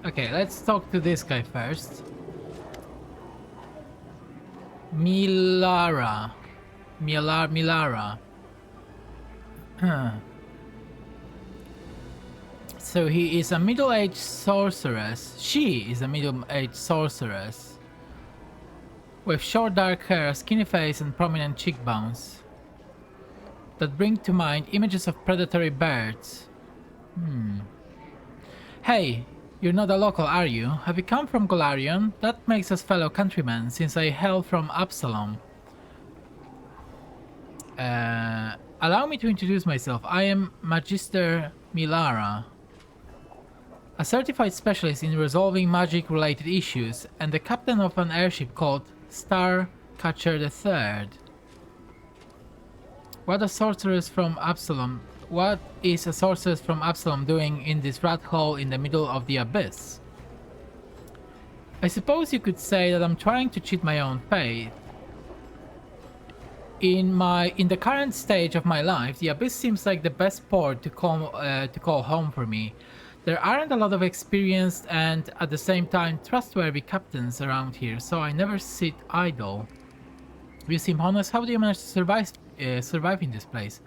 Okay, let's talk to this guy first. Milara. Milara. So he is a middle-aged sorceress. She is a middle-aged sorceress with short dark hair, a skinny face, and prominent cheekbones that bring to mind images of predatory birds. Hey, you're not a local, are you? Have you come from Golarion? That makes us fellow countrymen, since I hail from Absalom. Allow me to introduce myself. I am Magister Milara, a certified specialist in resolving magic-related issues, and the captain of an airship called Starcatcher III. What is a sorceress from Absalom doing in this rat hole in the middle of the abyss? I suppose you could say that I'm trying to cheat my own fate. In the current stage of my life, the abyss seems like the best port to call home for me. There aren't a lot of experienced and at the same time trustworthy captains around here, so I never sit idle. You seem honest. How do you manage to survive in this place?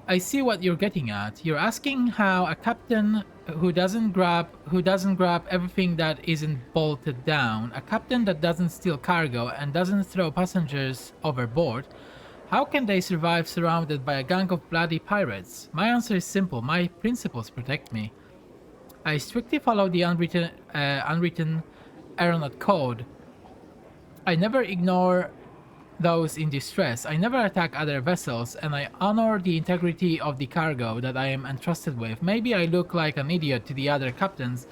I see what you're getting at. You're asking how a captain who doesn't grab everything that isn't bolted down, a captain that doesn't steal cargo and doesn't throw passengers overboard, how can they survive surrounded by a gang of bloody pirates? My answer is simple. My principles protect me. I strictly follow the unwritten aeronaut code. I never ignore those in distress. I never attack other vessels, and I honor the integrity of the cargo that I am entrusted with. Maybe I look like an idiot to the other captains,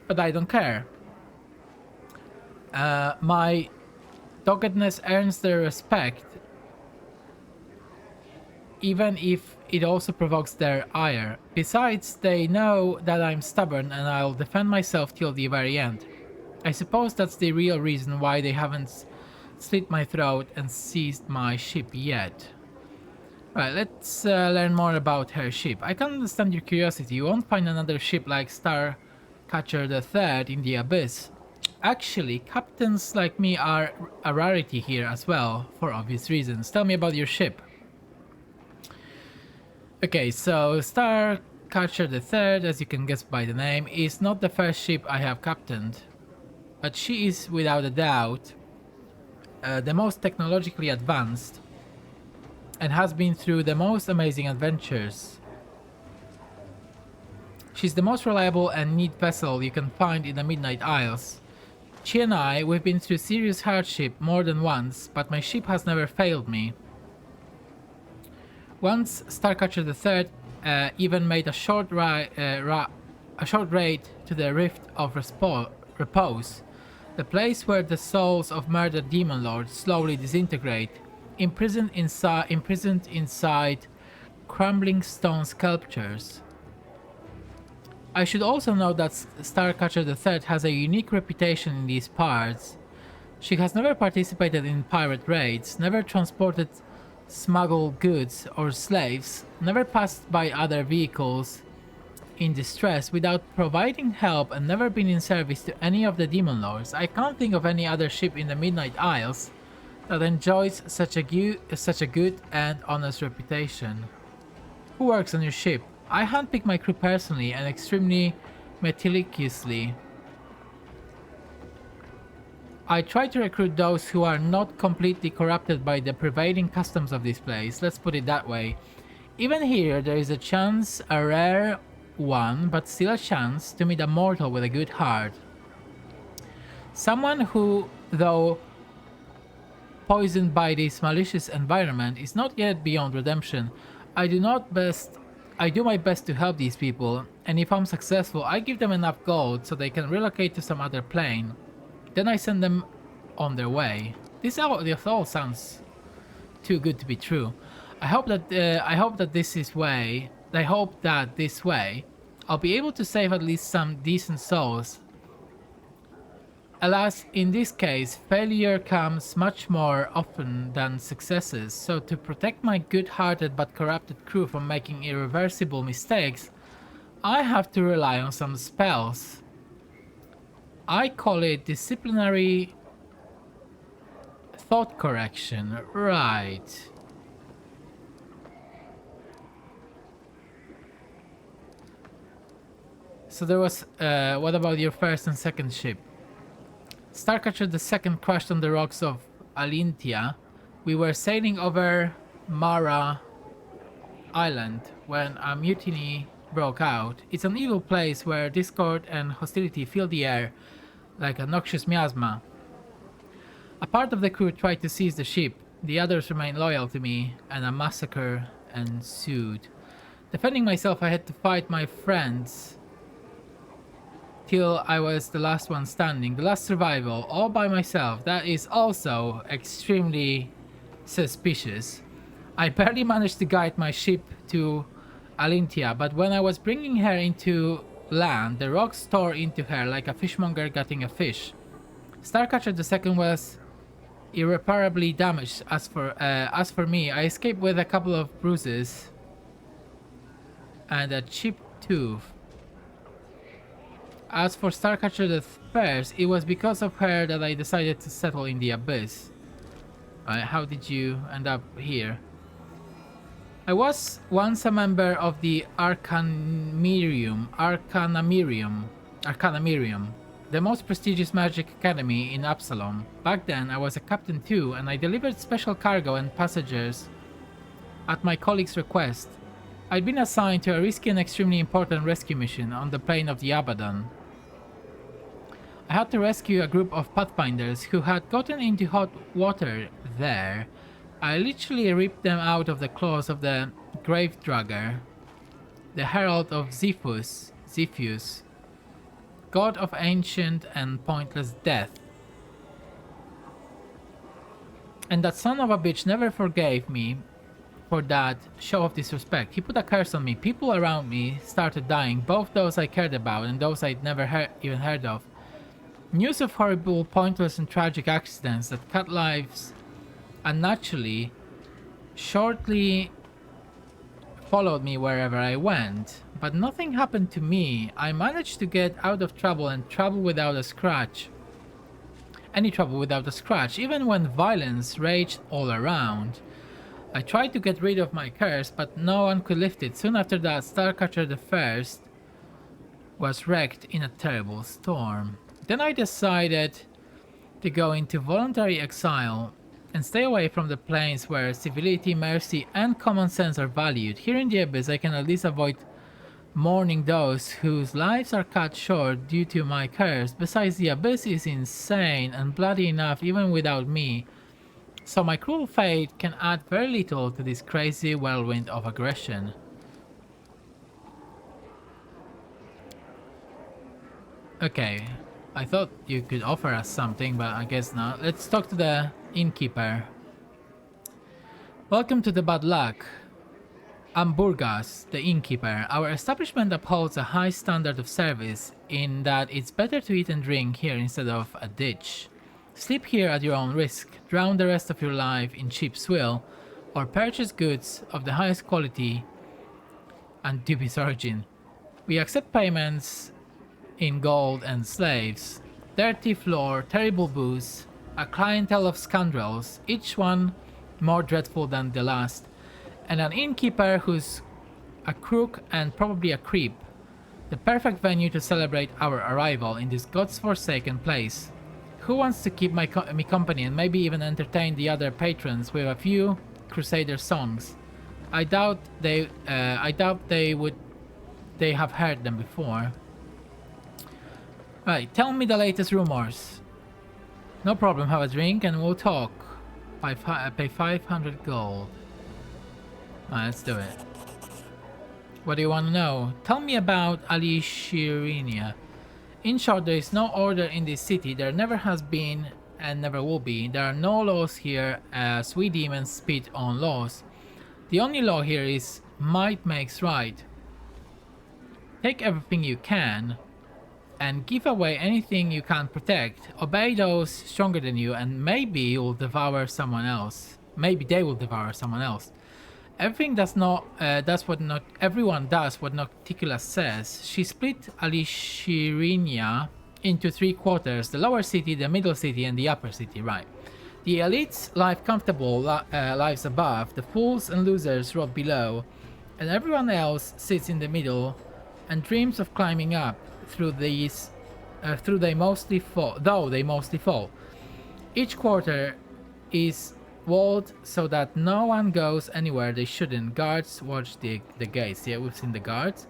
but I don't care. My doggedness earns their respect, even if it also provokes their ire. Besides, they know that I'm stubborn and I'll defend myself till the very end. I suppose that's the real reason why they haven't slit my throat and seized my ship yet. Right, let's learn more about her ship. I can understand your curiosity. You won't find another ship like Starcatcher III in the Abyss. Actually, captains like me are a rarity here as well, for obvious reasons. Tell me about your ship. Okay, so Starcatcher III, as you can guess by the name, is not the first ship I have captained, but she is without a doubt the most technologically advanced and has been through the most amazing adventures. She's the most reliable and neat vessel you can find in the Midnight Isles. She and we've been through serious hardship more than once, but my ship has never failed me. Once Starcatcher III even made a short raid to the Rift of Repose, the place where the souls of murdered demon lords slowly disintegrate, imprisoned inside crumbling stone sculptures. I should also note that Starcatcher III has a unique reputation in these parts. She has never participated in pirate raids, never transported smuggled goods or slaves, never passed by other vehicles in distress without providing help, and never been in service to any of the demon lords. I can't think of any other ship in the Midnight Isles that enjoys such a good and honest reputation. Who works on your ship? I handpick my crew personally and extremely meticulously. I try to recruit those who are not completely corrupted by the prevailing customs of this place, let's put it that way. Even here, there is a chance, a rare one, but still a chance, to meet a mortal with a good heart. Someone who, though poisoned by this malicious environment, is not yet beyond redemption. I do my best to help these people, and if I'm successful, I give them enough gold so they can relocate to some other plane. Then I send them on their way. This all sounds too good to be true. I hope that this way I'll be able to save at least some decent souls. Alas, in this case, failure comes much more often than successes, so to protect my good-hearted but corrupted crew from making irreversible mistakes, I have to rely on some spells. I call it disciplinary thought correction. Right. So there was, what about your first and second ship? Starcatcher the second crashed on the rocks of Alintia. We were sailing over Mara Island when a mutiny broke out. It's an evil place where discord and hostility fill the air like a noxious miasma. A part of the crew tried to seize the ship, the others remained loyal to me, and a massacre ensued. Defending myself, I had to fight my friends till I was the last one standing, the last survival, all by myself. That is also extremely suspicious. I barely managed to guide my ship to Alintia, but when I was bringing her into land, the rocks tore into her like a fishmonger gutting a fish. Starcatcher II was irreparably damaged. As for me, I escaped with a couple of bruises and a chipped tooth. As for Starcatcher the First, it was because of her that I decided to settle in the abyss. How did you end up here? I was once a member of the Arcanamirium, the most prestigious magic academy in Absalom. Back then, I was a captain too, and I delivered special cargo and passengers at my colleague's request. I'd been assigned to a risky and extremely important rescue mission on the plain of the Abaddon. I had to rescue a group of Pathfinders who had gotten into hot water there. I literally ripped them out of the claws of the Gravedragger, the herald of Zephyus, god of ancient and pointless death. And that son of a bitch never forgave me for that show of disrespect. He put a curse on me. People around me started dying, both those I cared about and those I'd never even heard of. News of horrible, pointless and tragic accidents that cut lives unnaturally shortly followed me wherever I went. But nothing happened to me. I managed to get out of trouble and trouble without a scratch. Any trouble without a scratch, even when violence raged all around. I tried to get rid of my curse, but no one could lift it. Soon after that, Starcatcher the First was wrecked in a terrible storm. Then I decided to go into voluntary exile and stay away from the planes where civility, mercy, and common sense are valued. Here in the Abyss, I can at least avoid mourning those whose lives are cut short due to my curse. Besides, the Abyss is insane and bloody enough even without me. So my cruel fate can add very little to this crazy whirlwind of aggression. Okay, I thought you could offer us something, but I guess not. Let's talk to the innkeeper. Welcome to the Bad Luck. I'm Burgas, the innkeeper. Our establishment upholds a high standard of service in that it's better to eat and drink here instead of a ditch. Sleep here at your own risk, drown the rest of your life in cheap swill, or purchase goods of the highest quality and dubious origin. We accept payments in gold and slaves. Dirty floor, terrible booze, a clientele of scoundrels, each one more dreadful than the last, and an innkeeper who's a crook and probably a creep. The perfect venue to celebrate our arrival in this god's forsaken place. Who wants to keep me company and maybe even entertain the other patrons with a few Crusader songs? I doubt they have heard them before. Right, tell me the latest rumors. No problem, have a drink and we'll talk. Pay 500 gold. Alright, let's do it. What do you want to know? Tell me about Alushinyrra. In short, there is no order in this city. There never has been and never will be. There are no laws here as we demons spit on laws. The only law here is might makes right. Take everything you can and give away anything you can't protect. Obey those stronger than you and maybe you'll devour someone else. Maybe they will devour someone else. Everyone does what Nocticula says. She split Alushinyrra into three quarters: the lower city, the middle city, and the upper city, right? The elites live comfortable lives above, the fools and losers rot below, and everyone else sits in the middle and dreams of climbing up through these, through they mostly fall, though they mostly fall. Each quarter is walled so that no one goes anywhere they shouldn't. Guards watch the gates. Yeah, we've seen the guards.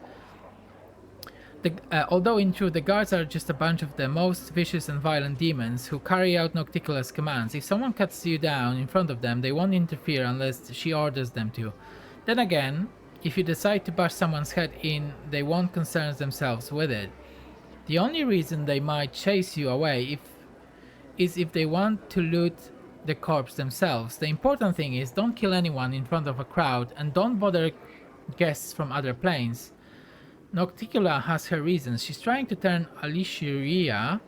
Although in truth the guards are just a bunch of the most vicious and violent demons who carry out Nocticula's commands. If someone cuts you down in front of them, they won't interfere unless she orders them to. Then again, if you decide to bash someone's head in, they won't concern themselves with it. The only reason they might chase you away is if they want to loot the corpse themselves. The important thing is don't kill anyone in front of a crowd and don't bother guests from other planes. Nocticula has her reasons. She's trying to turn Alushinyrra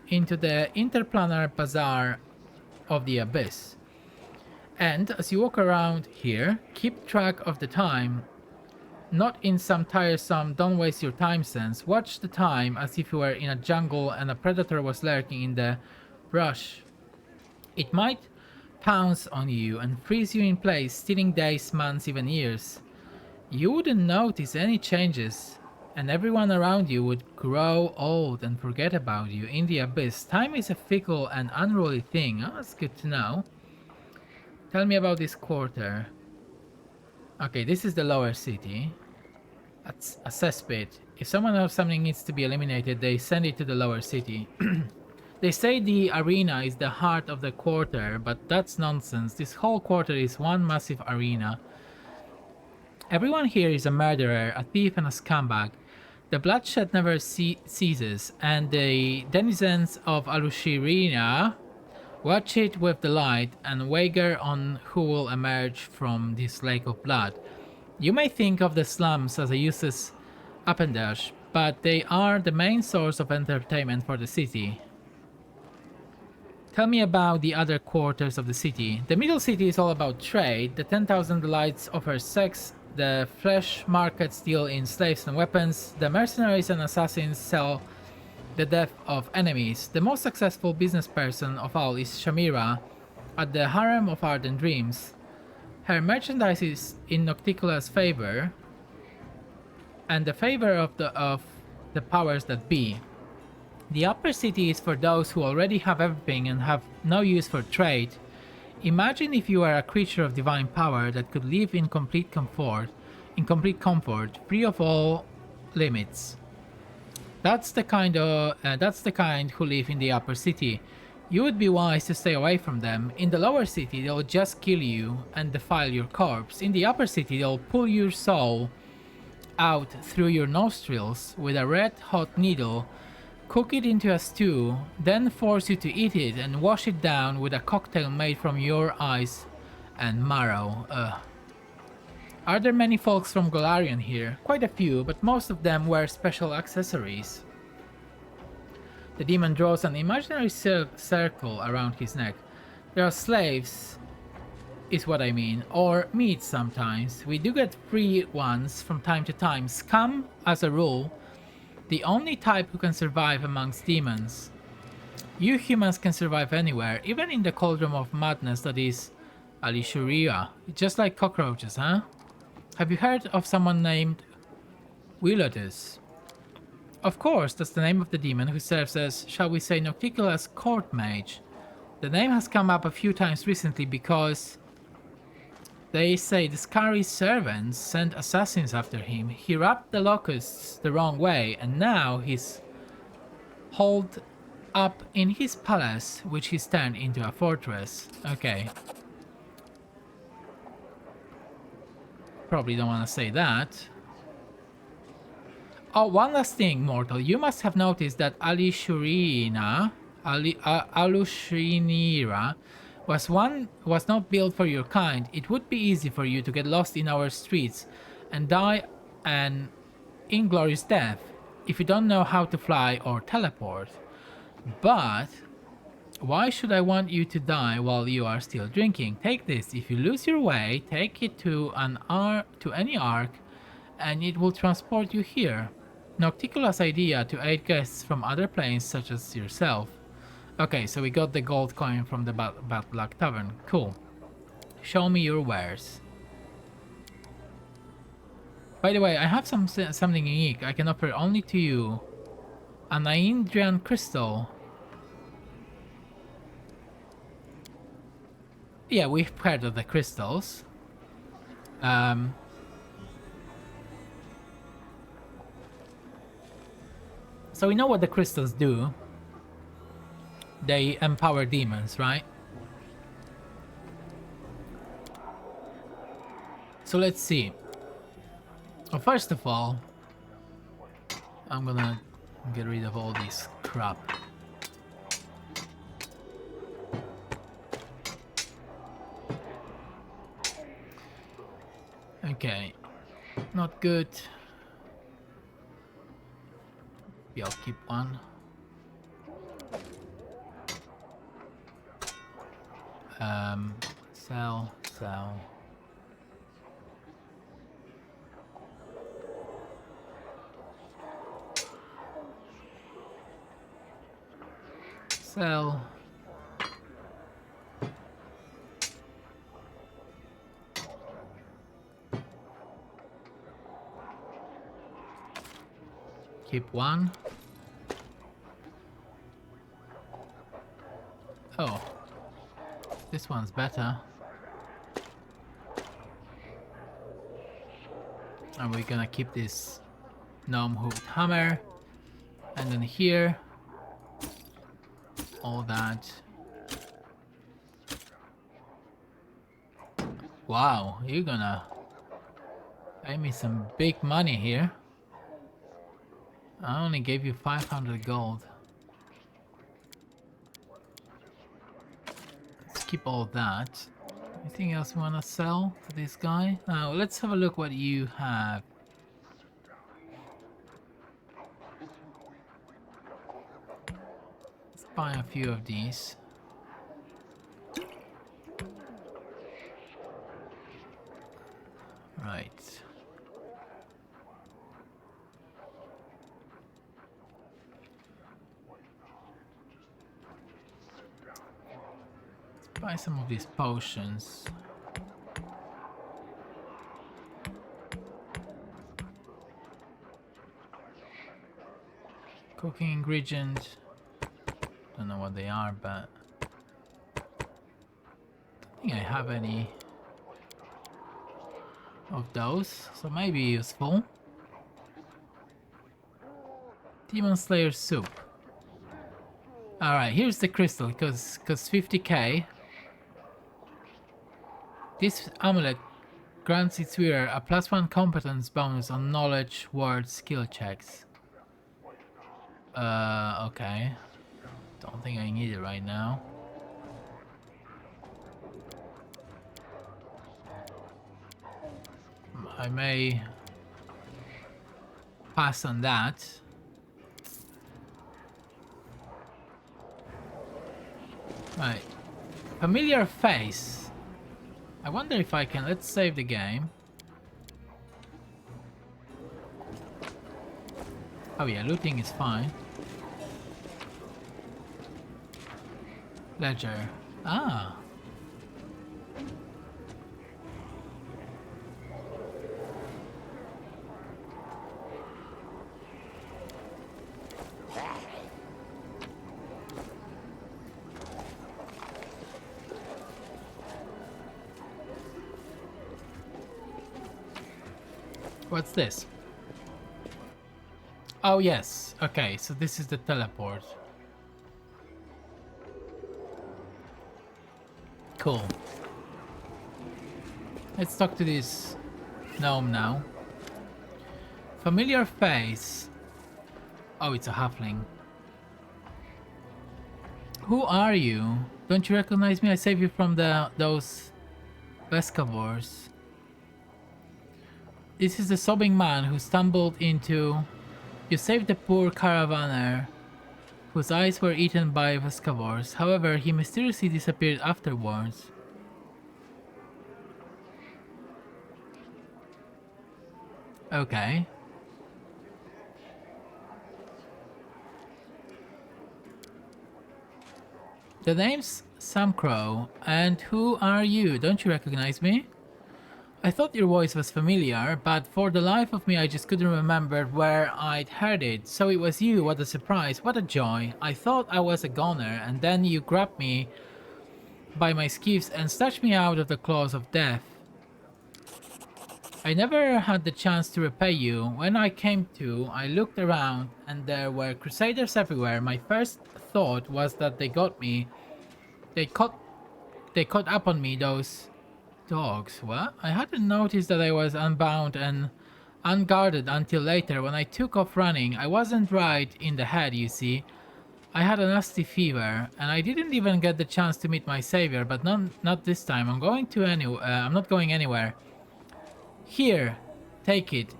into the interplanar bazaar of the abyss. And as you walk around here, keep track of the time. Not in some tiresome, don't waste your time sense. Watch the time as if you were in a jungle and a predator was lurking in the brush. It might pounce on you and freeze you in place, stealing days, months, even years. You wouldn't notice any changes, and everyone around you would grow old and forget about you. In the abyss, time is a fickle and unruly thing. Oh, that's good to know. Tell me about this quarter. Okay, this is the lower city. That's a cesspit. If someone or something needs to be eliminated, they send it to the lower city. They say the arena is the heart of the quarter, but that's nonsense. This whole quarter is one massive arena. Everyone here is a murderer, a thief, and a scumbag. The bloodshed never ceases, and the denizens of Alushinyrra watch it with delight and wager on who will emerge from this lake of blood. You may think of the slums as a useless appendage, but they are the main source of entertainment for the city. Tell me about the other quarters of the city. The middle city is all about trade. The 10,000 lights offer sex. The flesh markets deal in slaves and weapons. The mercenaries and assassins sell the death of enemies. The most successful business person of all is Shamira at the Harem of Ardent Dreams. Her merchandise is in Nocticula's favor and the favor of the powers that be. The upper city is for those who already have everything and have no use for trade. Imagine if you were a creature of divine power that could live in complete comfort, free of all limits. That's the kind who live in the upper city. You would be wise to stay away from them. In the lower city, they'll just kill you and defile your corpse. In the upper city, they'll pull your soul out through your nostrils with a red-hot needle, cook it into a stew, then force you to eat it and wash it down with a cocktail made from your eyes and marrow. Are there many folks from Golarion here? Quite a few, but most of them wear special accessories. The demon draws an imaginary circle around his neck. There are slaves, is what I mean, or meat sometimes. We do get free ones from time to time. Scum, as a rule, the only type who can survive amongst demons. You humans can survive anywhere, even in the cauldron of madness that is Alushinyrra. Just like cockroaches, huh? Have you heard of someone named Willotus? Of course, that's the name of the demon who serves as, shall we say, Nocticula's court mage. The name has come up a few times recently because they say the scary servants sent assassins after him. He rubbed the locusts the wrong way, and now he's holed up in his palace, which he's turned into a fortress. Okay. Probably don't want to say that. Oh, one last thing, mortal. You must have noticed that Alushinyrra was not built for your kind. It would be easy for you to get lost in our streets and die an inglorious death if you don't know how to fly or teleport. But why should I want you to die while you are still drinking? Take this. If you lose your way, take it to any ark and it will transport you here. Nocticula's idea to aid guests from other planes such as yourself. Okay, so we got the gold coin from the Bad Luck Tavern. Cool. Show me your wares. By the way, I have something unique I can offer only to you. An Aindrian crystal. Yeah, we've heard of the crystals. So we know what the crystals do. They empower demons, right? So let's see. Well, first of all, I'm gonna get rid of all this crap. Okay, not good. Yeah, I'll keep one. Sell. Sell. Keep one. Oh, this one's better. And we're gonna keep this gnome hooked hammer. And then here, all that. Wow, you're gonna pay me some big money here. I only gave you 500 gold. Let's keep all that. Anything else you wanna sell to this guy? Now let's have a look what you have. Let's buy a few of these. Right. Let's buy some of these potions. Cooking ingredient. Don't know what they are, but I don't think I have any of those, so maybe useful. Demon Slayer soup. Alright, here's the crystal, because 50k. This amulet grants its wearer a +1 competence bonus on knowledge, word, skill checks. Okay. Don't think I need it right now. I may pass on that. Right. Familiar face. I wonder if I can... Let's save the game. Oh yeah, looting is fine. Ledger. Ah. What's this? Oh yes, okay, so this is the teleport. Cool. Let's talk to this gnome now. Familiar face. Oh, it's a halfling. Who are you? Don't you recognize me? I saved you from those Vescavors. This is the sobbing man who stumbled into... You saved the poor caravaner whose eyes were eaten by Vescavors. However, he mysteriously disappeared afterwards. Okay. The name's Sam Crow, and who are you? Don't you recognize me? I thought your voice was familiar, but for the life of me I just couldn't remember where I'd heard it. So it was you, what a surprise, what a joy. I thought I was a goner, and then you grabbed me by my skeeves and snatched me out of the claws of death. I never had the chance to repay you. When I came to, I looked around and there were crusaders everywhere. My first thought was that they got me. They caught up on me, those dogs. What? I hadn't noticed that I was unbound and unguarded until later when I took off running. I wasn't right in the head, you see. I had a nasty fever, and I didn't even get the chance to meet my savior, but not this time. I'm not going anywhere. Here, take it.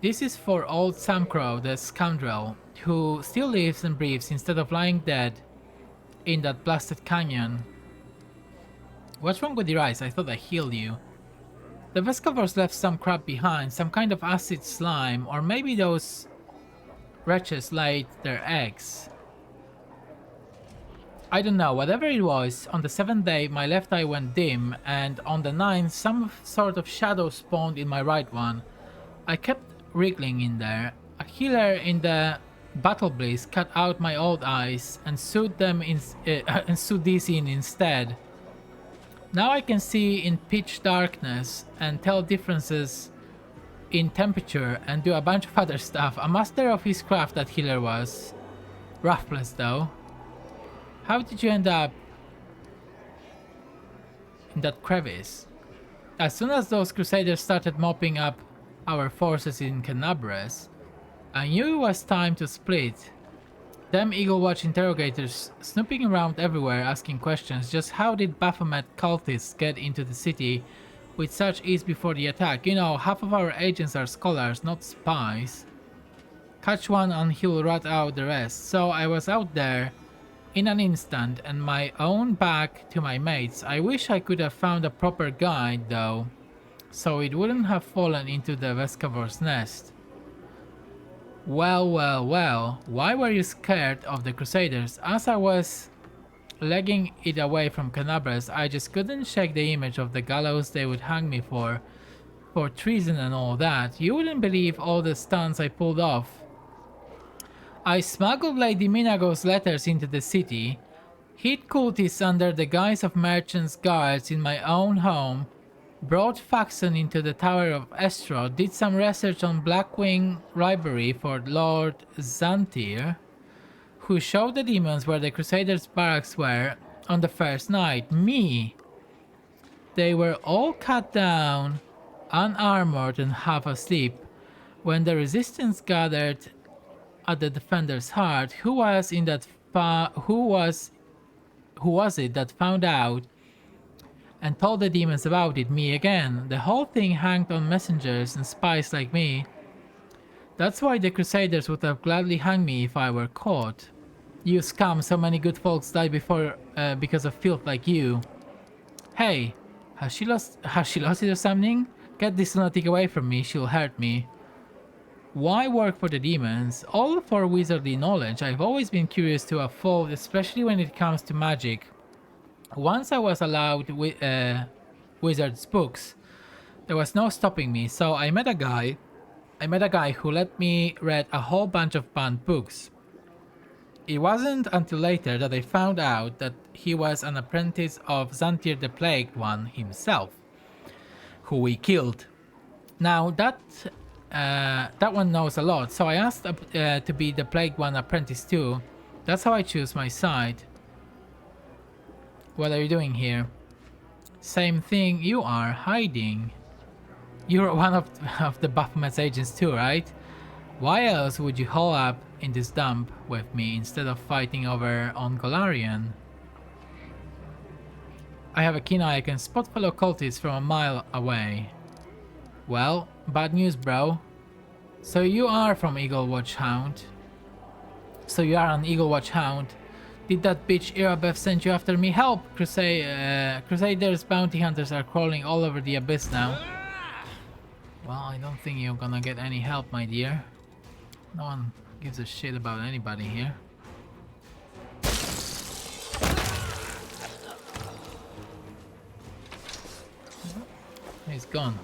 This is for old Sam Crow, the scoundrel, who still lives and breathes instead of lying dead in that blasted canyon. What's wrong with your eyes? I thought I healed you. The Vescavors left some crap behind, some kind of acid slime, or maybe those wretches laid their eggs. I don't know, whatever it was, on the 7th day my left eye went dim, and on the 9th some sort of shadow spawned in my right one. I kept wriggling in there. A healer in the battle bliss cut out my old eyes and sewed these in instead. Now I can see in pitch darkness and tell differences in temperature and do a bunch of other stuff. A master of his craft, that healer was. Roughless though. How did you end up in that crevice? As soon as those crusaders started mopping up our forces in Canabres, I knew it was time to split. Them Eagle Watch interrogators snooping around everywhere asking questions. Just how did Baphomet cultists get into the city with such ease before the attack? You know, half of our agents are scholars, not spies. Catch one and he'll rat out the rest. So I was out there in an instant and my own back to my mates. I wish I could have found a proper guide though, so it wouldn't have fallen into the Vescavor's nest. Well, why were you scared of the Crusaders? As I was legging it away from Canabres, I just couldn't shake the image of the gallows they would hang me for treason and all that. You wouldn't believe all the stunts I pulled off. I smuggled Lady Minago's letters into the city, hid cultists under the guise of merchants' guards in my own home, brought Faxon into the Tower of Estrod, did some research on Blackwing rivalry for Lord Xantir, who showed the demons where the Crusaders' barracks were on the first night. Me! They were all cut down, unarmored and half asleep. When the resistance gathered at the defender's heart, who was it that found out and told the demons about it? Me again. The whole thing hanged on messengers and spies like me. That's why the Crusaders would have gladly hung me if I were caught. You scum, so many good folks died before because of filth like you. Hey, has she lost it or something? Get this lunatic away from me, she'll hurt me. Why work for the demons? All for wizardly knowledge. I've always been curious to evolve, especially when it comes to magic. Once I was allowed wizard's books, there was no stopping me, so I met a guy who let me read a whole bunch of banned books. It wasn't until later that I found out that he was an apprentice of Xantir the Plagued One himself, who we killed. Now that one knows a lot, so I asked to be the Plagued One apprentice too. That's how I choose my side. What are you doing here? Same thing you are, hiding. You're one of the Baphomet's agents too, right? Why else would you haul up in this dump with me instead of fighting over on Golarion? I have a keen eye, I can spot fellow cultists from a mile away. Well, bad news, bro. So you are from Eagle Watch Hound. So you are an Eagle Watch Hound. Did that bitch Irabeth send you after me? Help! Crusaders bounty hunters are crawling all over the abyss now. Well, I don't think you're gonna get any help, my dear. No one gives a shit about anybody here. He's gone.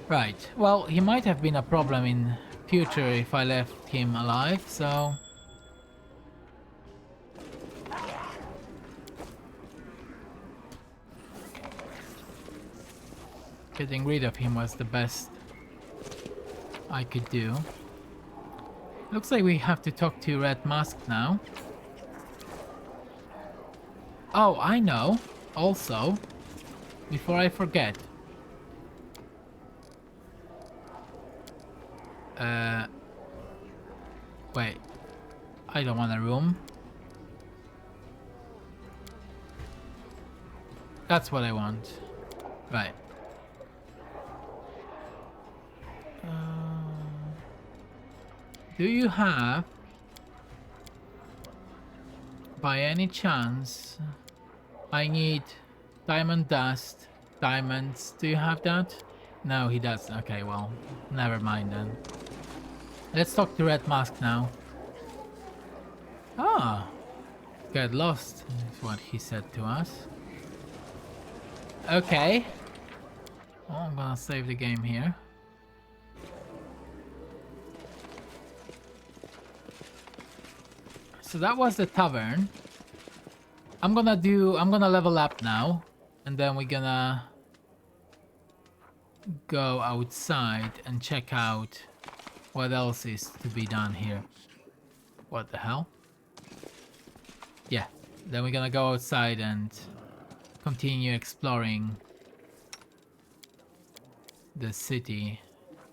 Right. Well, he might have been a problem in future if I left him alive, so... Getting rid of him was the best I could do. Looks like we have to talk to Red Mask now. Oh, I know. Also, before I forget. Wait. I don't want a room. That's what I want. Right. Do you have, by any chance, I need diamond dust, diamonds. Do you have that? No, he doesn't. Okay, well, never mind then. Let's talk to Red Mask now. Ah, get lost is what he said to us. Okay. Well, I'm gonna save the game here. So that was the tavern. I'm gonna level up now, and then we're gonna go outside and check out what else is to be done here. What the hell? Yeah, then we're gonna go outside and continue exploring the city.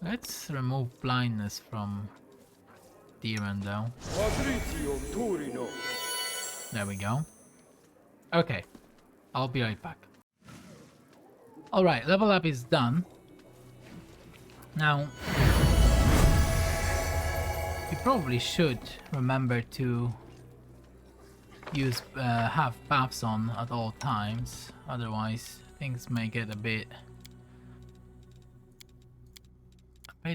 Let's remove blindness from Tavern though. There we go. Okay, I'll be right back. Alright, level up is done. Now, you probably should remember to use have buffs on at all times, otherwise things may get a bit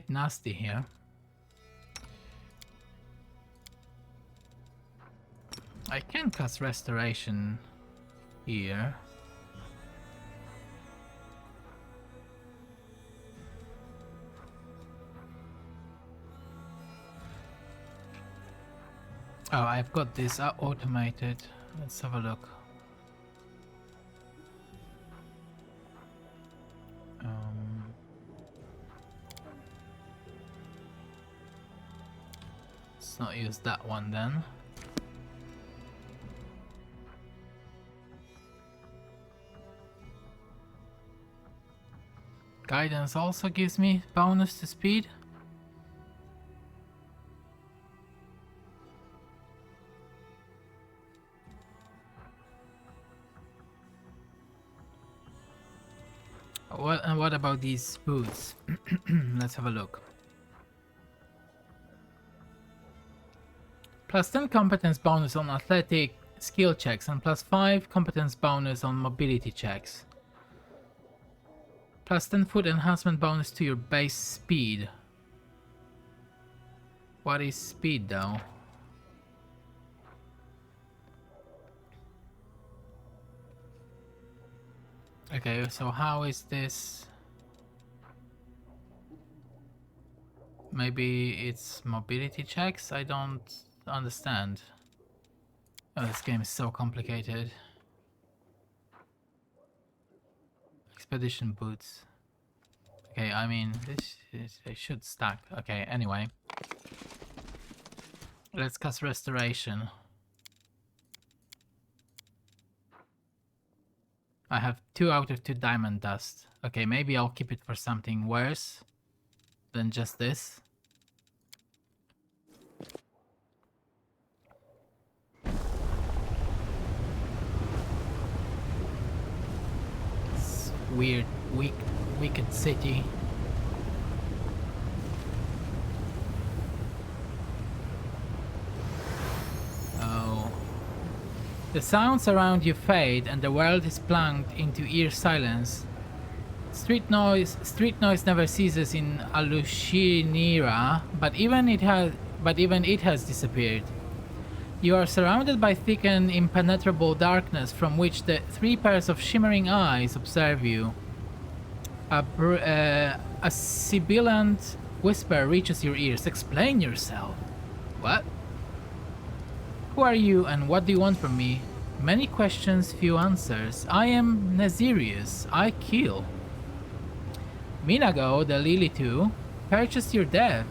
nasty here. I can cast restoration here. Oh, I've got this automated. Let's have a look. Let's not use that one then. Guidance also gives me bonus to speed. What about these boots? Let's have a look. Plus 10 competence bonus on athletic skill checks and plus 5 competence bonus on mobility checks. Plus 10 foot enhancement bonus to your base speed. What is speed though? Okay, so how is this? Maybe it's mobility checks? I don't understand. Oh, this game is so complicated. Expedition boots. Okay, I mean, they should stack. Okay, anyway. Let's cast restoration. I have 2 out of 2 diamond dust. Okay, maybe I'll keep it for something worse than just this. It's weird, wicked city. The sounds around you fade and the world is plunged into ear silence. Street noise never ceases in Alushinyrra, but even it has disappeared. You are surrounded by thick and impenetrable darkness from which the three pairs of shimmering eyes observe you. A sibilant whisper reaches your ears. Explain yourself. What? Who are you and what do you want from me? Many questions, few answers. I am Nazirius. I kill. Minago, the Lilitu, purchased your death.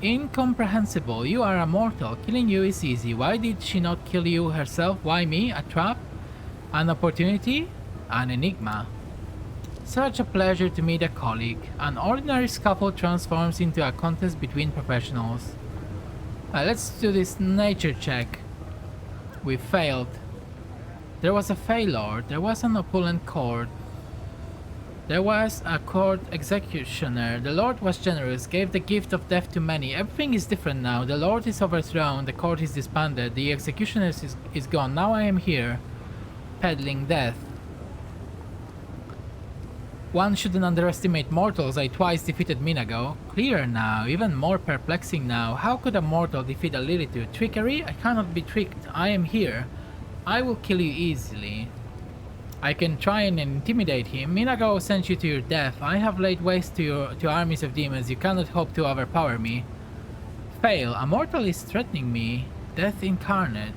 Incomprehensible. You are a mortal. Killing you is easy. Why did she not kill you herself? Why me? A trap? An opportunity? An enigma. Such a pleasure to meet a colleague. An ordinary scuffle transforms into a contest between professionals. Let's do this nature check. We failed. There was a failure. There was an opulent court. There was a court executioner. The Lord was generous, gave the gift of death to many. Everything is different now. The Lord is overthrown. The court is disbanded. The executioner is gone. Now I am here, peddling death. One shouldn't underestimate mortals. I twice defeated Minago. Clearer now, even more perplexing now. How could a mortal defeat a Lilitu? Trickery? I cannot be tricked. I am here. I will kill you easily. I can try and intimidate him. Minago sent you to your death. I have laid waste to armies of demons. You cannot hope to overpower me. Fail. A mortal is threatening me. Death incarnate.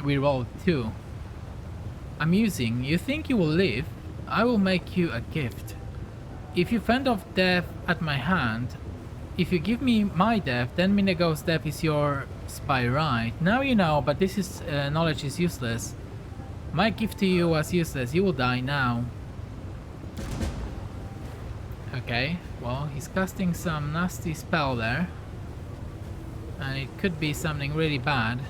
We rolled 2. Amusing. You think you will live? I will make you a gift. If you fend off death at my hand, if you give me my death, then Minago's death is yours by right. Now you know, but this is knowledge is useless. My gift to you was useless. You will die now. Okay, well, he's casting some nasty spell there. And it could be something really bad.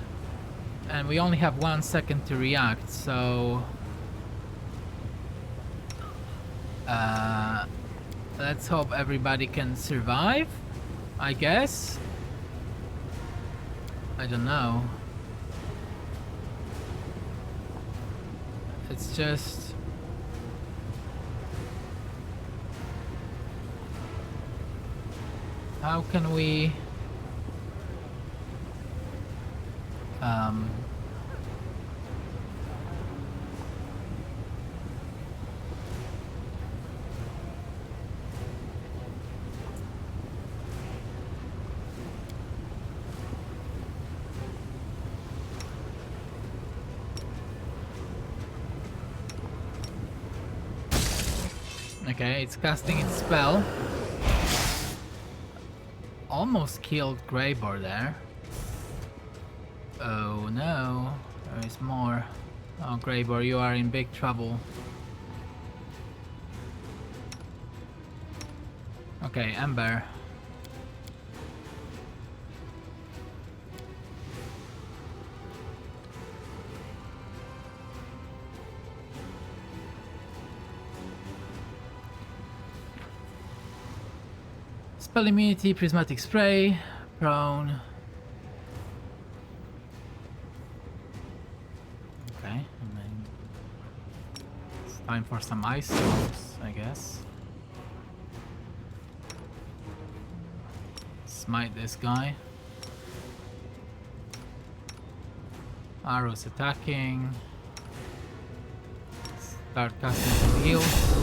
And we only have 1 second to react, so... let's hope everybody can survive, I guess. I don't know. It's just... how can we... okay, it's casting its spell. Almost killed Greybor there. Oh no, there is more. Oh Greybor, you are in big trouble. Okay, Ember. Spell immunity, prismatic spray, prone. Okay, and then it's time for some ice storms, I guess. Smite this guy. Arrows attacking. Start casting some heals.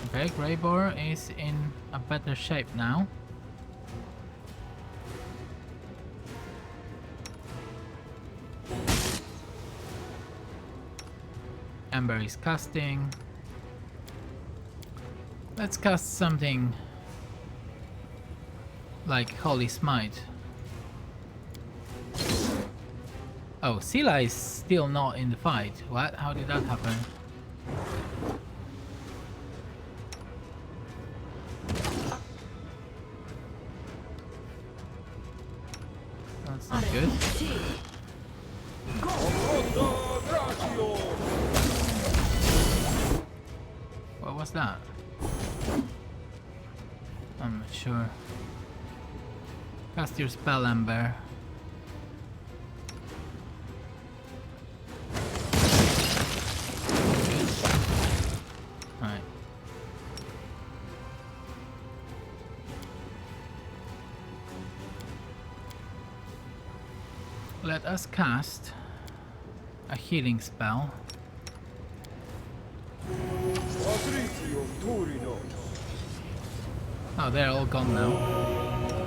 Okay, Greybor is in a better shape now. Ember is casting. Let's cast something like Holy Smite. Oh, Scylla is still not in the fight. What? How did that happen? That's not good. What was that? I'm not sure. Cast your spell, Ember. Alright. Let us cast a healing spell. Oh, they're all gone now.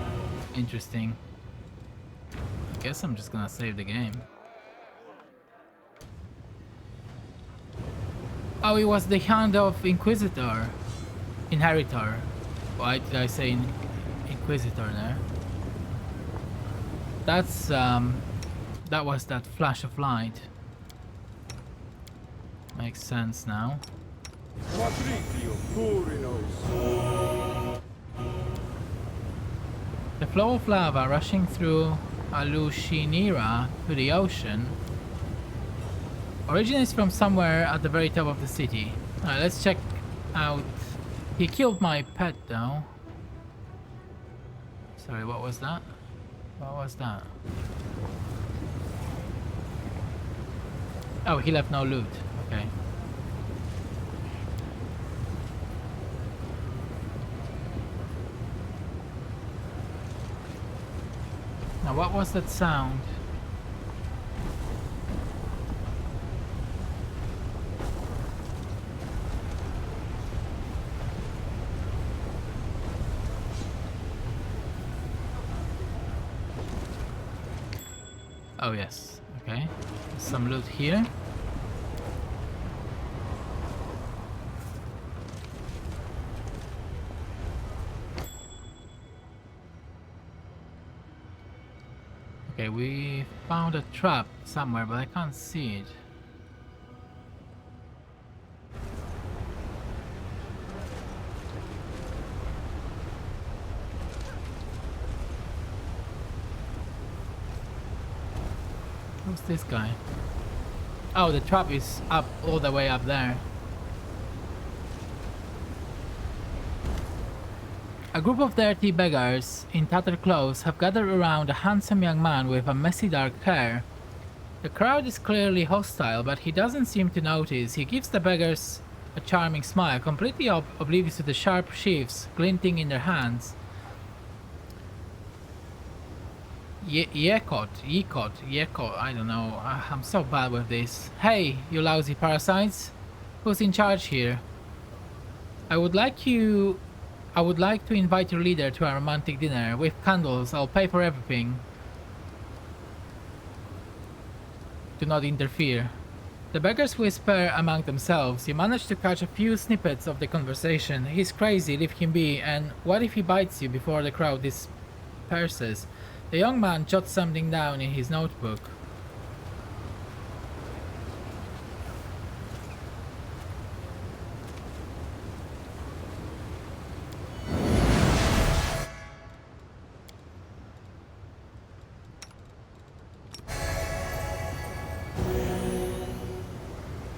Interesting. I guess I'm just gonna save the game. Oh, it was the hand of Inquisitor. Inheritor. Why did I say Inquisitor there? That's, that was that flash of light. Makes sense now. The flow of lava rushing through Alushinyrra to the ocean originates from somewhere at the very top of the city. Alright, let's check out. He killed my pet though. Sorry, what was that? What was that? Oh, he left no loot. Okay. Now, what was that sound? Oh yes, okay. Some loot here. Okay, we found a trap somewhere, but I can't see it. Who's this guy? Oh, the trap is up, all the way up there. A group of dirty beggars in tattered clothes have gathered around a handsome young man with a messy dark hair. The crowd is clearly hostile, but he doesn't seem to notice. He gives the beggars a charming smile, completely oblivious to the sharp sheaths glinting in their hands. Yekot, I don't know. I'm so bad with this. Hey, you lousy parasites. Who's in charge here? I would like to invite your leader to a romantic dinner. With candles, I'll pay for everything. Do not interfere. The beggars whisper among themselves. You manage to catch a few snippets of the conversation. He's crazy, leave him be, and what if he bites you before the crowd disperses? The young man jots something down in his notebook.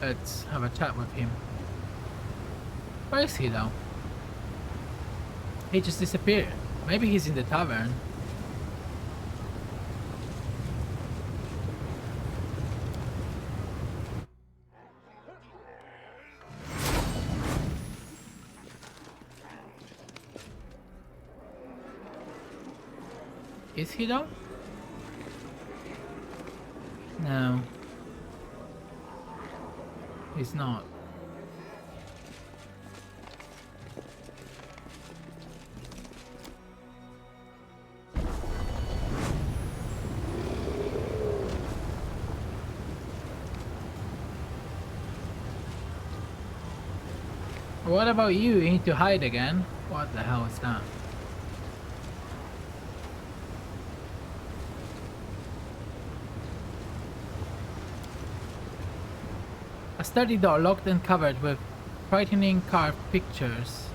Let's have a chat with him. Where is he though? He just disappeared. Maybe he's in the tavern. Is he though? No. He's not. What about you? You need to hide again? What the hell is that? A sturdy door locked and covered with frightening carved pictures.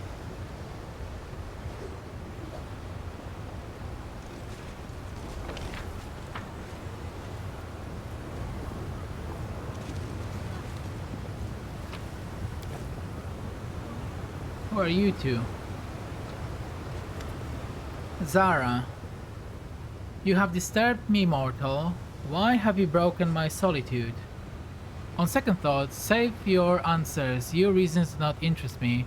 Who are you two? Zara. You have disturbed me, mortal. Why have you broken my solitude? On second thought, save your answers. Your reasons do not interest me.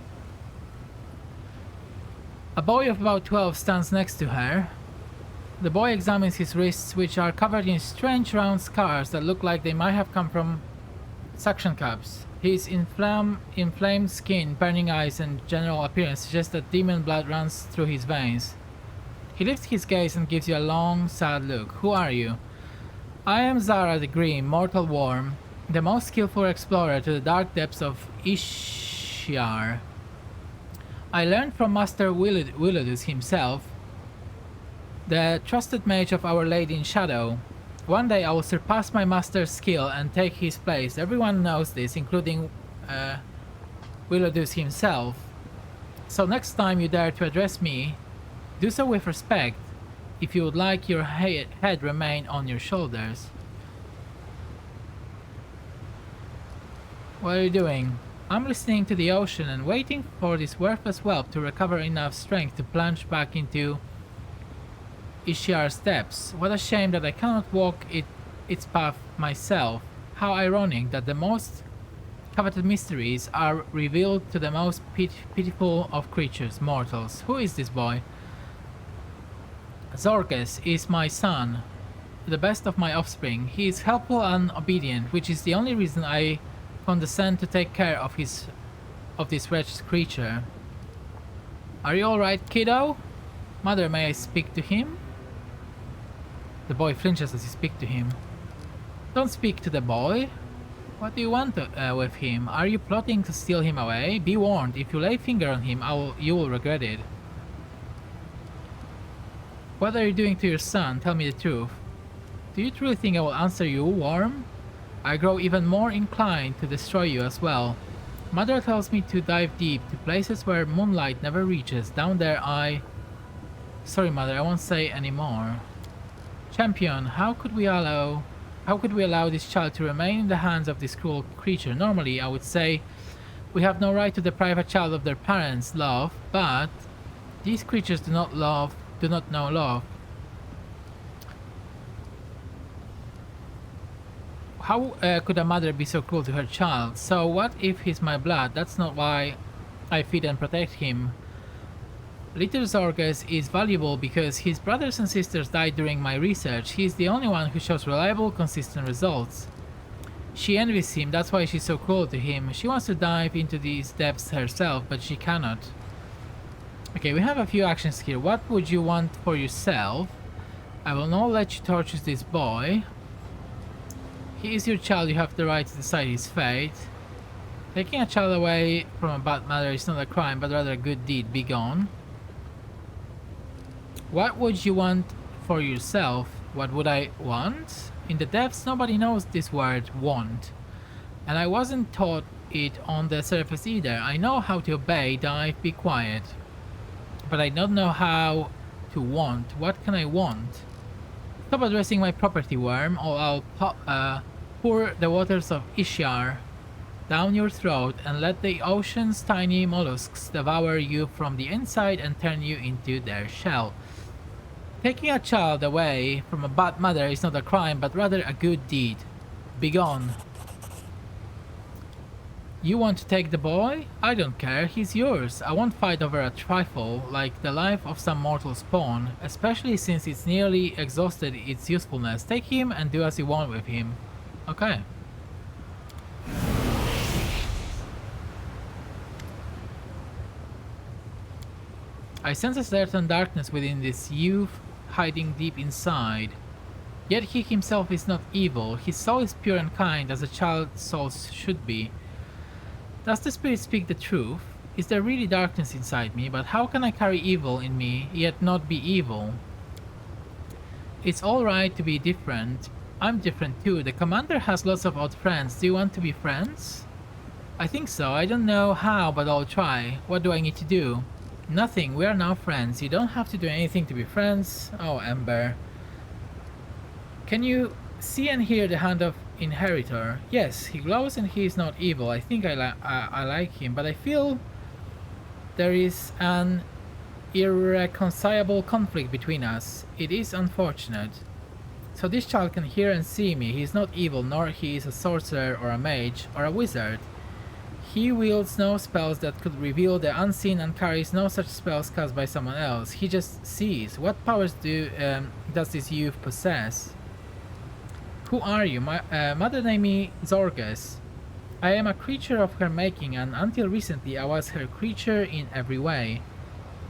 A boy of about 12 stands next to her. The boy examines his wrists, which are covered in strange round scars that look like they might have come from suction cups. His inflamed skin, burning eyes, and general appearance suggest that demon blood runs through his veins. He lifts his gaze and gives you a long, sad look. Who are you? I am Zara the Grim, mortal worm, the most skillful explorer to the dark depths of Ishtar. I learned from Master Willidus himself, the trusted mage of Our Lady in Shadow. One day I will surpass my master's skill and take his place. Everyone knows this, including Willidus himself. So next time you dare to address me, do so with respect, if you would like your head remain on your shoulders. What are you doing? I'm listening to the ocean and waiting for this worthless whelp to recover enough strength to plunge back into Ishtar's depths. What a shame that I cannot walk its path myself. How ironic that the most coveted mysteries are revealed to the most pitiful of creatures, mortals. Who is this boy? Zorges is my son, the best of my offspring. He is helpful and obedient, which is the only reason I condescend to take care of this wretched creature. Are you alright, kiddo? Mother, may I speak to him? The boy flinches as you speak to him. Don't speak to the boy. What do you want with him? Are you plotting to steal him away? Be warned, if you lay finger on him, you will regret it. What are you doing to your son? Tell me the truth. Do you truly think I will answer you, worm? I grow even more inclined to destroy you as well. Mother tells me to dive deep, to places where moonlight never reaches. Down there Sorry, Mother, I won't say any more. Champion, how could we allow this child to remain in the hands of this cruel creature? Normally, I would say we have no right to deprive a child of their parents' love, but these creatures do not know love. How could a mother be so cruel to her child? So what if he's my blood? That's not why I feed and protect him. Little Zorges is valuable because his brothers and sisters died during my research. He's the only one who shows reliable, consistent results. She envies him, that's why she's so cruel to him. She wants to dive into these depths herself, but she cannot. Okay, we have a few actions here. What would you want for yourself? I will not let you torture this boy. He is your child, you have the right to decide his fate. Taking a child away from a bad mother is not a crime, but rather a good deed. Be gone. What would you want for yourself? What would I want? In the depths, nobody knows this word, want. And I wasn't taught it on the surface either. I know how to obey, dive, be quiet. But I don't know how to want. What can I want? Stop addressing my property, worm, or I'll pour the waters of Ishtar down your throat and let the ocean's tiny mollusks devour you from the inside and turn you into their shell. Taking a child away from a bad mother is not a crime, but rather a good deed. Begone. You want to take the boy? I don't care, he's yours. I won't fight over a trifle like the life of some mortal spawn, especially since it's nearly exhausted its usefulness. Take him and do as you want with him. Okay. I sense a certain darkness within this youth, hiding deep inside. Yet he himself is not evil. His soul is pure and kind, as a child's soul should be. Does the spirit speak the truth? Is there really darkness inside me? But how can I carry evil in me, yet not be evil? It's alright to be different. I'm different too. The commander has lots of odd friends. Do you want to be friends? I think so. I don't know how, but I'll try. What do I need to do? Nothing, we are now friends. You don't have to do anything to be friends. Oh, Ember. Can you see and hear the hand of Inheritor? Yes, he glows and he is not evil. I think I like him, but I feel there is an irreconcilable conflict between us. It is unfortunate. So this child can hear and see me. He is not evil, nor he is a sorcerer or a mage or a wizard. He wields no spells that could reveal the unseen and carries no such spells cast by someone else. He just sees. What powers does this youth possess? Who are you? My mother named me Zorges. I am a creature of her making, and until recently I was her creature in every way.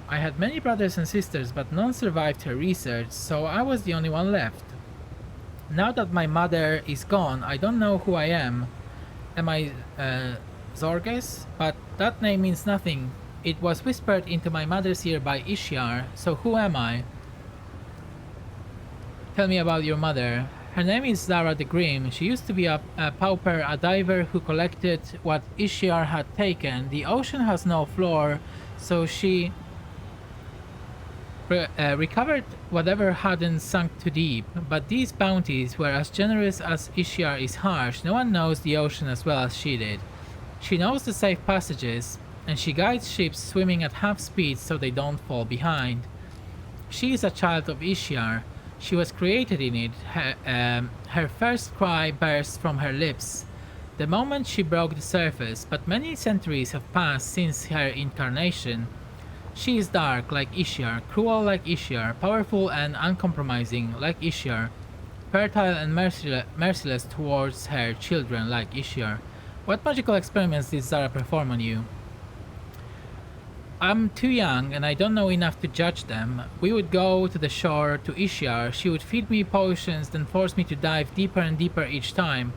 I had many brothers and sisters, but none survived her research, so I was the only one left. Now that my mother is gone, I don't know who I am. Am I Zorges? But that name means nothing. It was whispered into my mother's ear by Ishiar, so who am I? Tell me about your mother. Her name is Zara the Grim. She used to be a pauper, a diver who collected what Ishiar had taken. The ocean has no floor, so she recovered whatever hadn't sunk too deep. But these bounties were as generous as Ishiar is harsh. No one knows the ocean as well as she did. She knows the safe passages, and she guides ships swimming at half speed so they don't fall behind. She is a child of Ishiar. She was created in it. Her first cry burst from her lips the moment she broke the surface, but many centuries have passed since her incarnation. She is dark like Ishiar, cruel like Ishiar, powerful and uncompromising like Ishiar, fertile and merciless towards her children like Ishiar. What magical experiments did Zara perform on you? I'm too young and I don't know enough to judge them. We would go to the shore to Ishiar. She would feed me potions, then force me to dive deeper and deeper each time.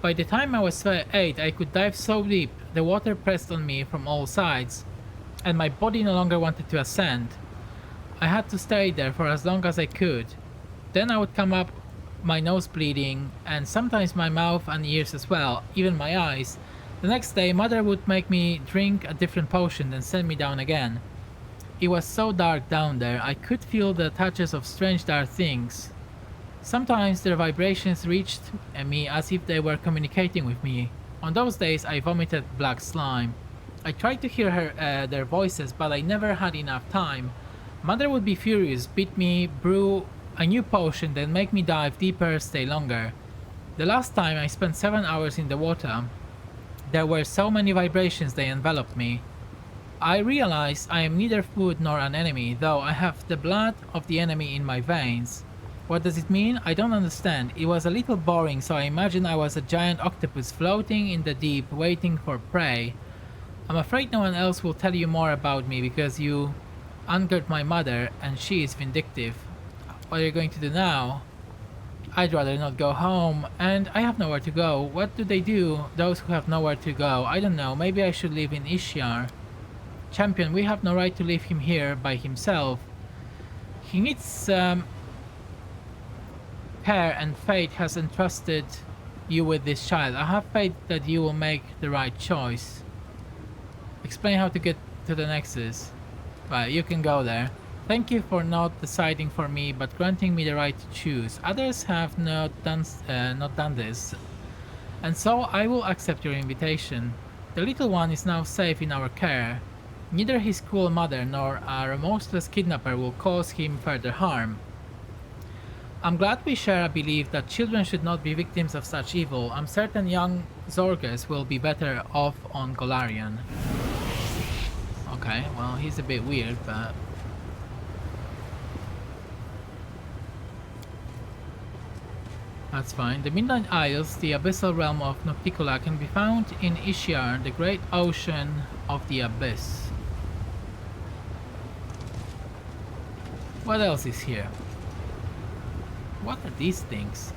By the time I was 8, I could dive so deep the water pressed on me from all sides, and my body no longer wanted to ascend. I had to stay there for as long as I could. Then I would come up, my nose bleeding, and sometimes my mouth and ears as well, even my eyes. The next day, mother would make me drink a different potion, then send me down again. It was so dark down there, I could feel the touches of strange dark things. Sometimes their vibrations reached me as if they were communicating with me. On those days, I vomited black slime. I tried to hear their voices, but I never had enough time. Mother would be furious, beat me, brew a new potion, then make me dive deeper, stay longer. The last time I spent 7 hours in the water. There were so many vibrations they enveloped me. I realized I am neither food nor an enemy, though I have the blood of the enemy in my veins. What does it mean? I don't understand. It was a little boring, so I imagine I was a giant octopus floating in the deep, waiting for prey. I'm afraid no one else will tell you more about me because you angered my mother and she is vindictive. What are you going to do now? I'd rather not go home, and I have nowhere to go. What do they do, those who have nowhere to go? I don't know, maybe I should live in Ishiar. Champion, we have no right to leave him here by himself. He needs care, and fate has entrusted you with this child. I have faith that you will make the right choice. Explain how to get to the Nexus. Right, you can go there. Thank you for not deciding for me, but granting me the right to choose. Others have not done this, and so I will accept your invitation. The little one is now safe in our care. Neither his cruel mother nor a remorseless kidnapper will cause him further harm. I'm glad we share a belief that children should not be victims of such evil. I'm certain young Zorges will be better off on Golarion. Okay, well, he's a bit weird, but... that's fine. The Midnight Isles, the abyssal realm of Nocticola, can be found in Ishiar, the great ocean of the abyss. What else is here? What are these things?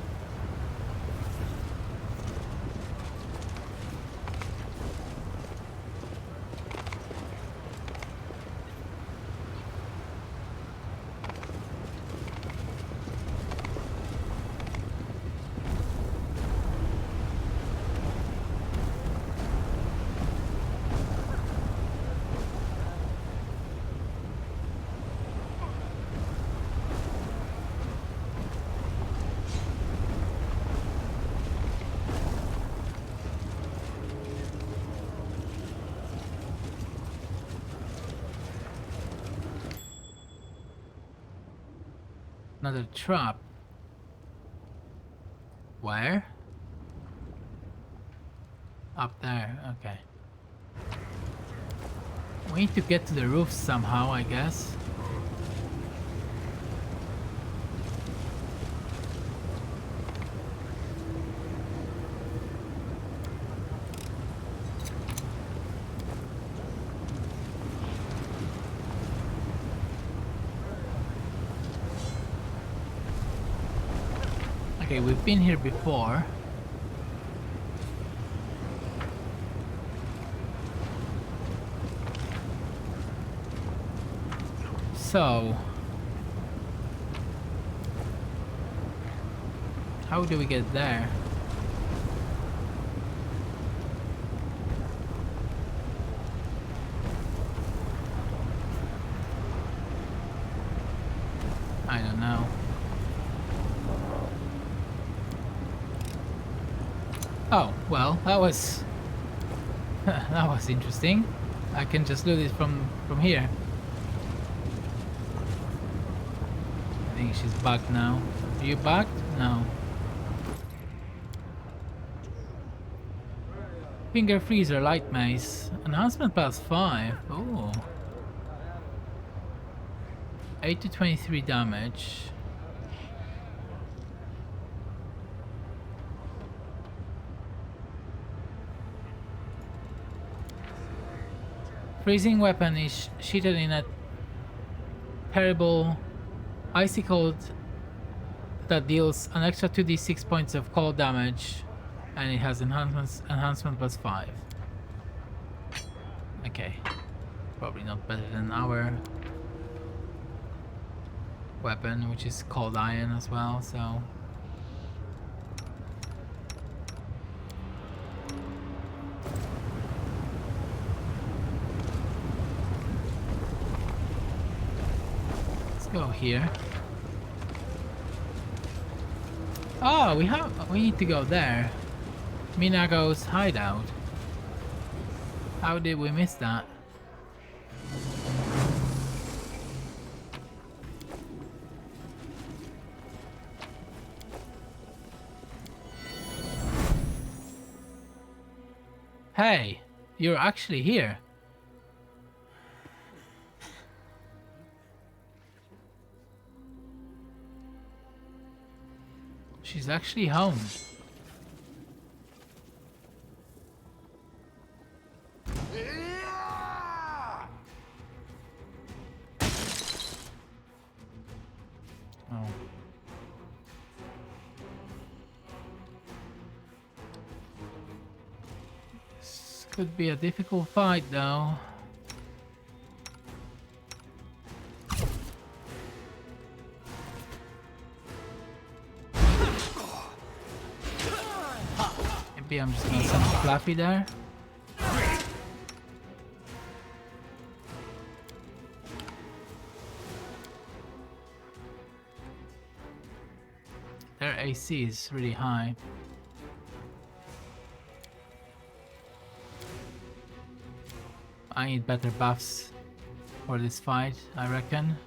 Another trap. Where? Up there, okay. We need to get to the roof somehow, I guess. Okay, we've been here before. So, how do we get there? I don't know. Oh, well, that was that was interesting. I can just loot it from here. I think she's bugged now. Are you bugged? No. Finger freezer, light mace, enhancement +5. Oh. 8 to 23 damage. Freezing weapon is sheathed in a terrible icy cold that deals an extra 2d6 points of cold damage, and it has enhancement +5. Okay, probably not better than our weapon, which is cold iron as well, so let's go here. Oh, we need to go there. Minago's hideout. How did we miss that? Hey, you're actually here. She's actually home. Oh. This could be a difficult fight though. Maybe I'm just gonna send Fluffy there. Their AC is really high. I need better buffs for this fight, I reckon.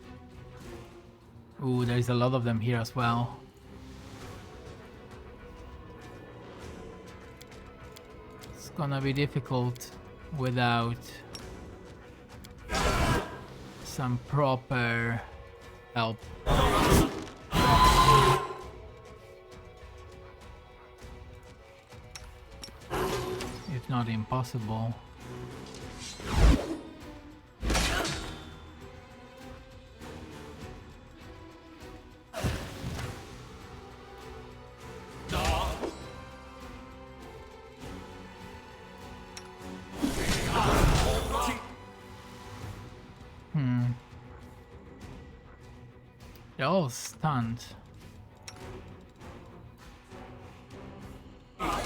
Ooh, there's a lot of them here as well. It's gonna be difficult without some proper help. If not impossible. They're all stunned. Oh,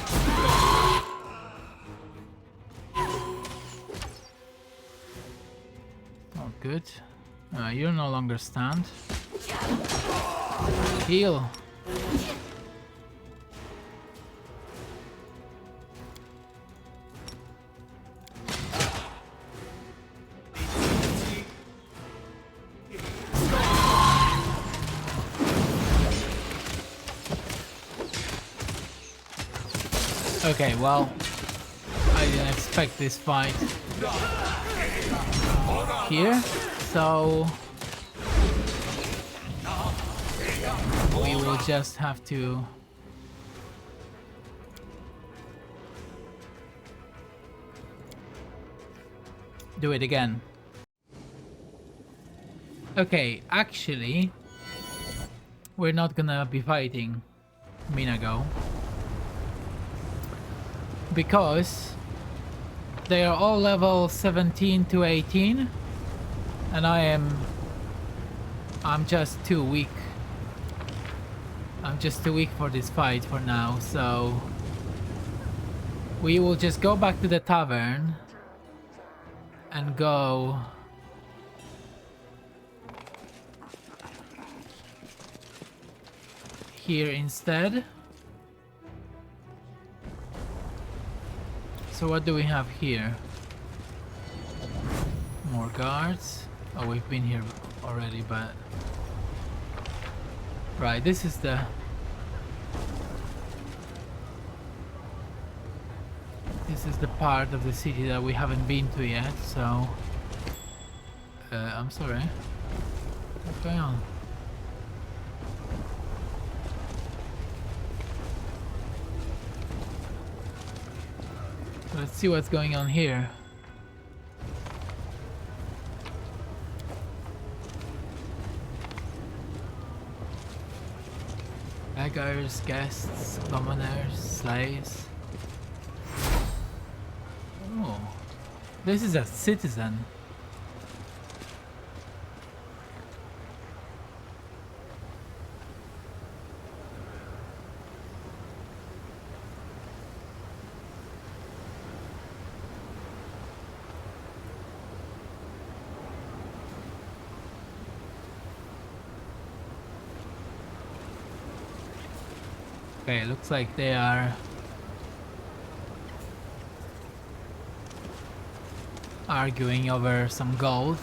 good. You're no longer stunned. Heal. Okay, well, I didn't expect this fight. here, so we will just have to do it again. Okay, actually, we're not gonna be fighting Minago because they are all level 17 to 18 and I'm just too weak. I'm just too weak for this fight for now, so we will just go back to the tavern and go here instead. So what do we have here? More guards. Oh, we've been here already, but right, this is the part of the city that we haven't been to yet, so I'm sorry. What's going on? Let's see what's going on here. Beggars, guests, commoners, slaves. Oh, this is a citizen. Okay, looks like they are arguing over some gold.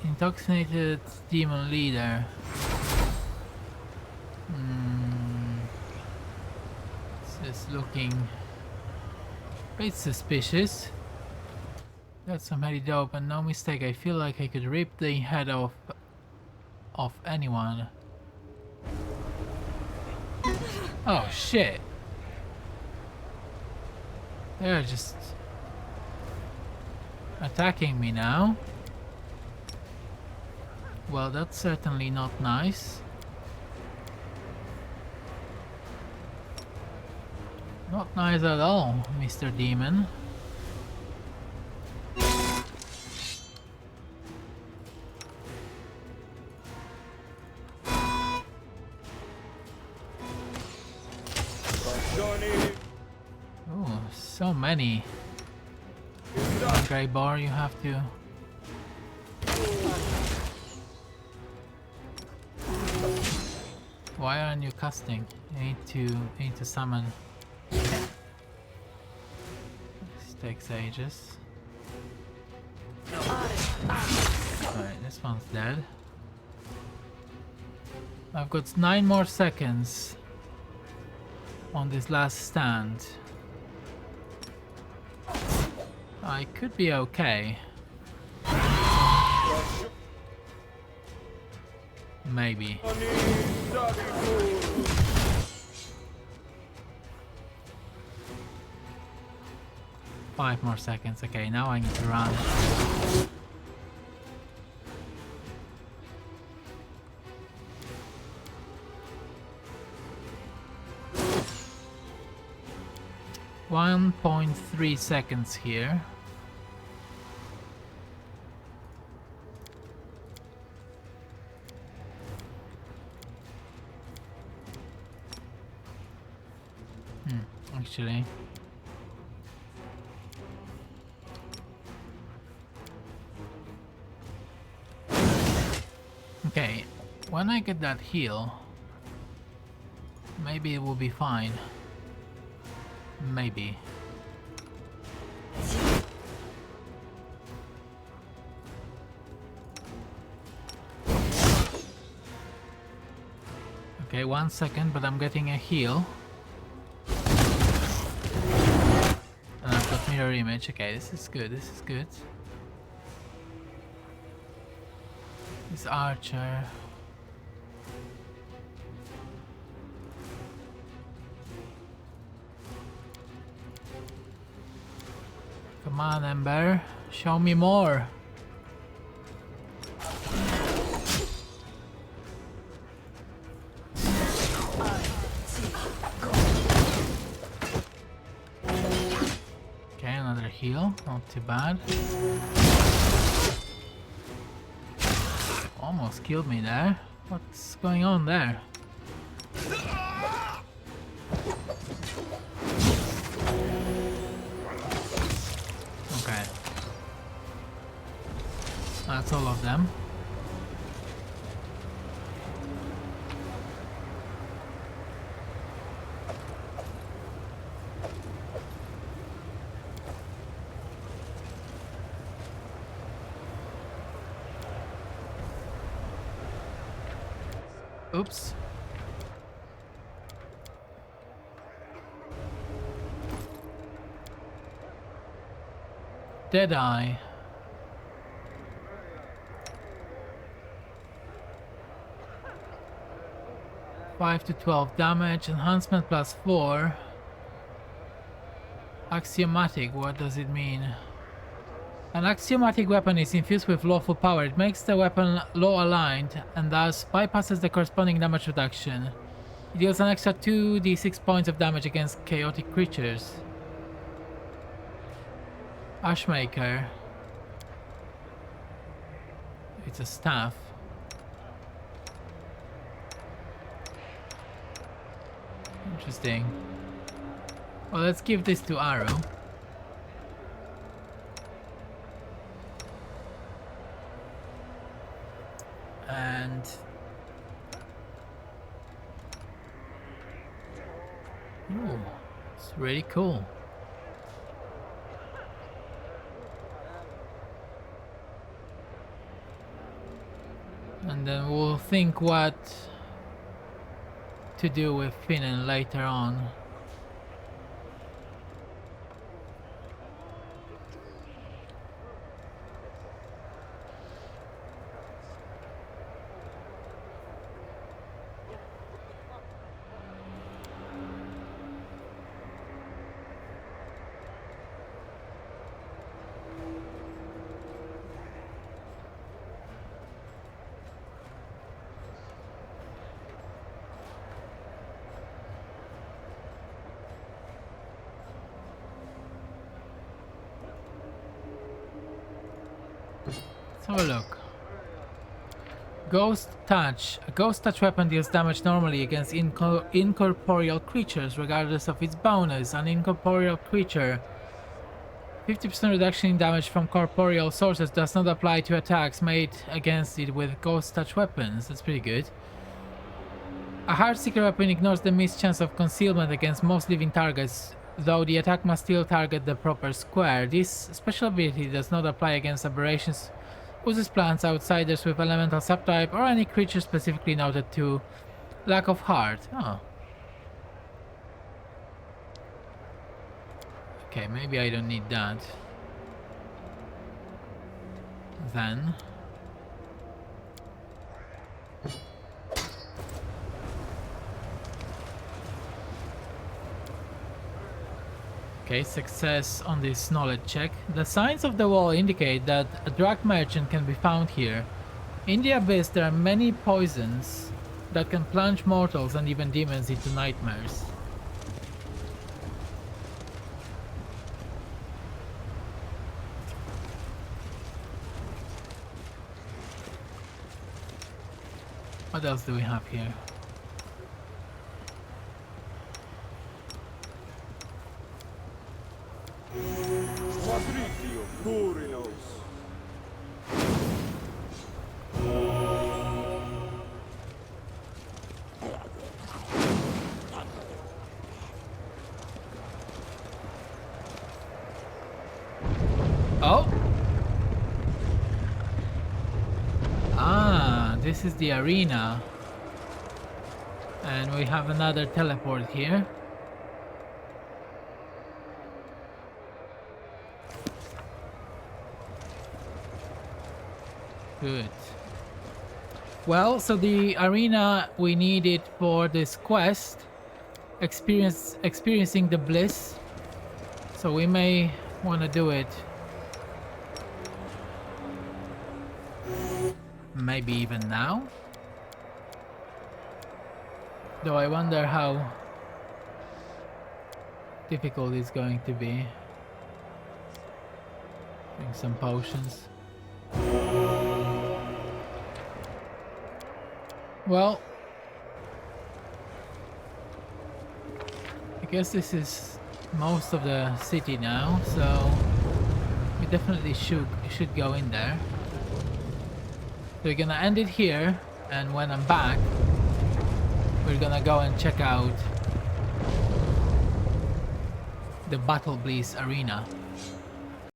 Intoxicated demon leader. This is looking a bit suspicious. Got some heady dope, and no mistake, I feel like I could rip the head off anyone. Oh shit! They're just attacking me now. Well, that's certainly not nice. Not nice at all, Mr. Demon. Oh, so many. Grey bar, you have to. Why aren't you casting? You need to summon. This takes ages. Alright, this one's dead. I've got 9 more seconds on this last stand. I could be okay. Maybe. 5 more seconds. Okay, now I need to run. .3 seconds here. Actually. Okay, when I get that heal, maybe it will be fine. Maybe. Okay, 1 second, but I'm getting a heal. mirror image. Okay, this is good. This is good. This archer. Come on, Ember. Show me more. Okay, another heal. Not too bad. Almost killed me there. What's going on there? Okay. That's all of them. Oops. Deadeye. 5 to 12 damage, enhancement +4. Axiomatic, what does it mean? An axiomatic weapon is infused with lawful power. It makes the weapon law aligned and thus bypasses the corresponding damage reduction. It deals an extra 2d6 points of damage against chaotic creatures. Ashmaker. It's a staff. Interesting. Well, let's give this to Arrow. And ooh, it's really cool. And then we'll think what to do with Finan later on. Let's have a look. Ghost Touch. A Ghost Touch weapon deals damage normally against incorporeal creatures, regardless of its bonus. An incorporeal creature. 50% reduction in damage from corporeal sources does not apply to attacks made against it with Ghost Touch weapons. That's pretty good. A Heartseeker weapon ignores the missed chance of concealment against most living targets, though the attack must still target the proper square. This special ability does not apply against aberrations, uses plants, outsiders with elemental subtype, or any creature specifically noted to lack of heart. Oh. Okay, maybe I don't need that. Then okay, success on this knowledge check. The signs of the wall indicate that a drug merchant can be found here. In the abyss there are many poisons that can plunge mortals and even demons into nightmares. What else do we have here? Oh! Ah, this is the arena. And we have another teleport here. Good. Well, so the arena we needed for this quest, experiencing the bliss. So we may want to do it. Maybe even now. Though I wonder how difficult it's going to be. Drink some potions. Well, I guess this is most of the city now, so we definitely should go in there. So we're gonna end it here, and when I'm back, we're gonna go and check out the Battle Bleeds arena.